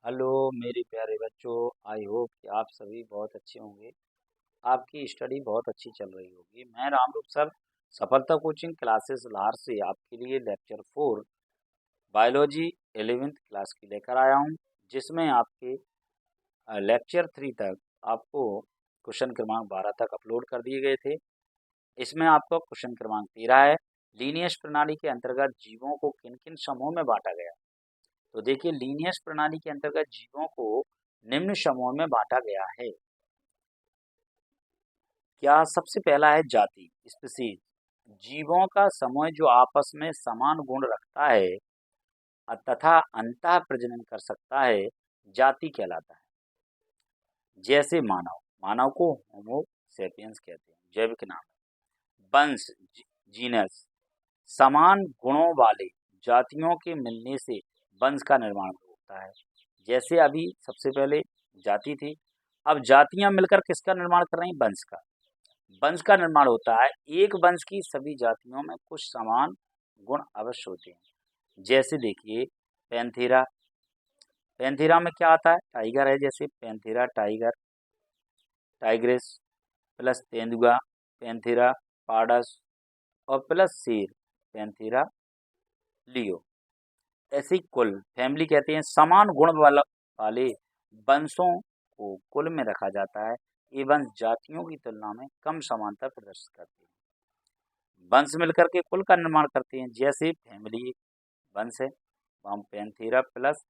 Hello मेरे प्यारे बच्चों। आई होप कि आप सभी बहुत अच्छे होंगे। आपकी स्टडी बहुत अच्छी चल रही होगी। मैं रामरूप सर सफलता कोचिंग क्लासेस लाहौर से आपके लिए लेक्चर 4 बायोलॉजी 11th क्लास की लेकर आया हूं, जिसमें आपके लेक्चर 3 तक आपको क्वेश्चन क्रमांक 12 तक अपलोड कर दिए गए थे। इसमें आपको क्वेश्चन क्रमांक 13 है, लीनियस प्रणाली के अंतर्गत जीवों को किन किन समूहों में बांटा गया। तो देखिए, लीनियस प्रणाली के अंतर्गत जीवों को निम्न समूहों में बांटा गया है। क्या? सबसे पहला है जाति, स्पीसीज। जीवों का समूह जो आपस में समान गुण रखता है तथा अंतः प्रजनन कर सकता है, जाति कहलाता है। जैसे मानव, मानव को होमो सेपियंस कहते हैं, जैविक नाम है। वंश, जीनस, समान गुणों वाले जातियों के मिलने से वंश का निर्माण होता है। जैसे अभी सबसे पहले जाति थी, अब जातियां मिलकर किसका निर्माण कर रही हैं? वंश का। वंश का निर्माण होता है। एक वंश की सभी जातियों में कुछ समान गुण अवश्य होते हैं। जैसे देखिए पैंथेरा, पैंथेरा में क्या आता है? टाइगर है। जैसे पैंथेरा टाइगर, टाइग्रेस प्लस तेंदुआ पैंथेरा पार्डस और प्लस शेर पैंथेरा लियो। ऐसी कुल फैमिली कहते हैं। समान गुण वाले वंशों को कुल में रखा जाता है। ये वंश जातियों की तुलना में कम समानता प्रदर्शित करते हैं। वंश मिलकर के कुल का निर्माण करते हैं। जैसे फैमिली वंश है, हम पैंथेरा प्लस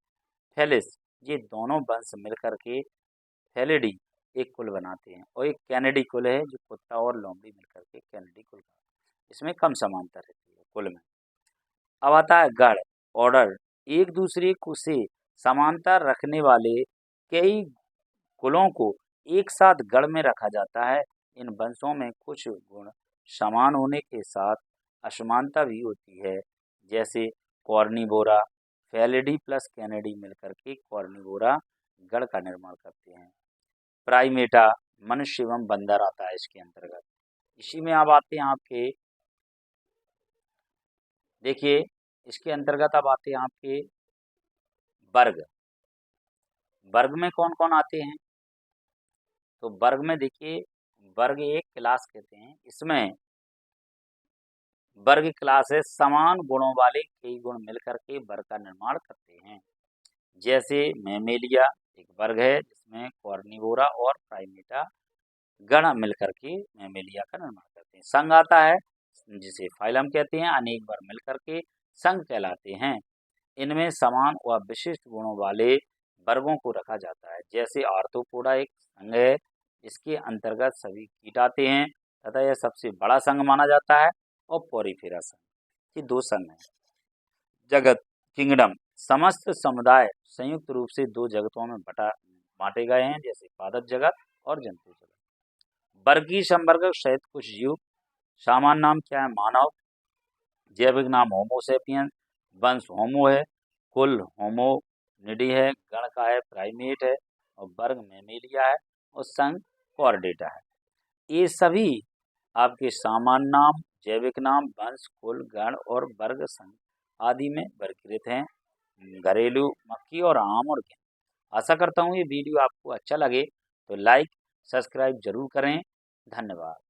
फेलिस, ये दोनों वंश मिलकर के फेलिडी एक कुल बनाते हैं। और एक कैनेडी कुल है, जो कुत्ता और लोमड़ी मिलकर के कैनेडी कुल का। इसमें कम समानता रहती है कुल में। अब आता है गण, ऑर्डर। एक दूसरे को से समानता रखने वाले कई कुलों को एक साथ गण में रखा जाता है। इन वंशों में कुछ गुण समान होने के साथ असमानता भी होती है। जैसे कॉर्निवोरा, फेलिडी प्लस कैनेडी मिलकर के कॉर्निवोरा गण का निर्माण करते हैं। प्राइमेटा, मनुष्य एवं बंदर आता है इसके अंतर्गत। इसी में अब आते हैं आपके, देखिए इसके अंतर्गत अब आते हैं आपके वर्ग। वर्ग में कौन कौन आते हैं? तो वर्ग में देखिए, वर्ग एक क्लास कहते हैं। इसमें वर्ग क्लास है, समान गुणों वाले कई गुण मिलकर के वर्ग का निर्माण करते हैं। जैसे मैमेलिया एक वर्ग है, जिसमें कॉर्निवोरा और प्राइमेटा गण मिलकर के मैमेलिया का निर्माण करते हैं। संघ आता है, जिसे फाइलम कहते हैं। अनेक वर्ग मिलकर के संघ कहलाते हैं। इनमें समान व विशिष्ट गुणों वाले वर्गों को रखा जाता है। जैसे आर्थ्रोपोडा एक संघ है, इसके अंतर्गत सभी कीट आते हैं तथा यह सबसे बड़ा संघ माना जाता है। और पोरीफेरा संघ, ये दो संघ हैं। जगत, किंगडम, समस्त समुदाय संयुक्त रूप से दो जगतों में बांटे गए हैं। जैसे पादप जगत और जंतु जगत। वर्गीय संवर्ग सहित कुछ जीव। सामान्य नाम क्या है? मानव। जैविक नाम होमोसेपियंस। वंश होमो है। कुल होमोनिडी है। गण का है प्राइमेट है। और वर्ग मैमेलिया है। और संघ कॉर्डेटा है। ये सभी आपके सामान्य नाम, जैविक नाम, वंश, कुल, गण और वर्ग, संघ आदि में वर्गीकृत हैं। घरेलू, मक्खी और आम और गेंद। आशा करता हूँ ये वीडियो आपको अच्छा लगे तो लाइक सब्सक्राइब जरूर करें। धन्यवाद।